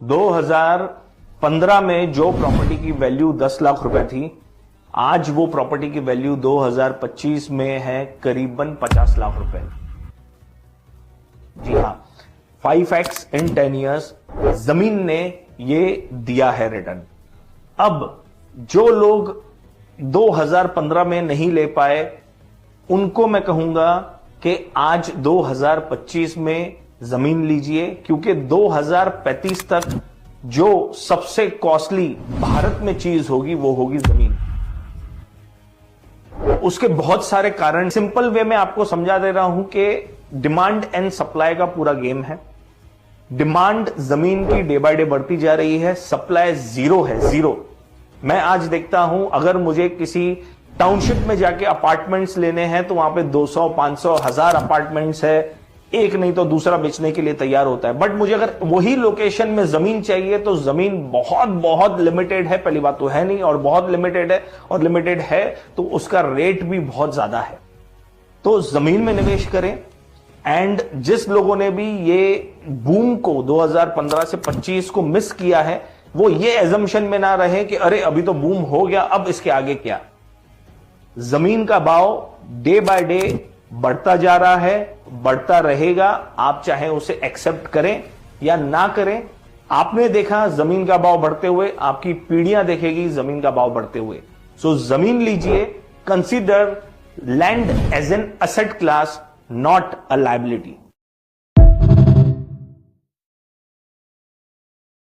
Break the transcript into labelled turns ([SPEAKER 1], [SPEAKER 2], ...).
[SPEAKER 1] 2015 में जो प्रॉपर्टी की वैल्यू 10 लाख रुपए थी, आज वो प्रॉपर्टी की वैल्यू 2025 में है करीबन 50 लाख रुपए। जी हां, 5x इन 10 ईयर्स जमीन ने ये दिया है रिटर्न। अब जो लोग 2015 में नहीं ले पाए, उनको मैं कहूंगा कि आज 2025 में जमीन लीजिए, क्योंकि 2035 तक जो सबसे कॉस्टली भारत में चीज होगी वो होगी जमीन। उसके बहुत सारे कारण सिंपल वे में आपको समझा दे रहा हूं कि डिमांड एंड सप्लाई का पूरा गेम है। डिमांड जमीन की डे बाय डे बढ़ती जा रही है, सप्लाई जीरो है, जीरो। मैं आज देखता हूं, अगर मुझे किसी टाउनशिप में जाके अपार्टमेंट्स लेने हैं तो वहां पे 200, 500, 1000 अपार्टमेंट्स है, एक नहीं तो दूसरा बेचने के लिए तैयार होता है। बट मुझे अगर वही लोकेशन में जमीन चाहिए तो जमीन बहुत बहुत लिमिटेड है। पहली बात तो है नहीं, और बहुत लिमिटेड है, और लिमिटेड है तो उसका रेट भी बहुत ज्यादा है। तो जमीन में निवेश करें। एंड जिस लोगों ने भी ये बूम को 2015 से 25 को मिस किया है, वो ये एजम्पशन में ना रहे कि अरे अभी तो बूम हो गया, अब इसके आगे क्या। जमीन का भाव डे बाय डे बढ़ता जा रहा है, बढ़ता रहेगा। आप चाहे उसे एक्सेप्ट करें या ना करें। आपने देखा जमीन का भाव बढ़ते हुए, आपकी पीढ़ियां देखेगी जमीन का भाव बढ़ते हुए। सो जमीन लीजिए। Consider land as an asset class, not a liability.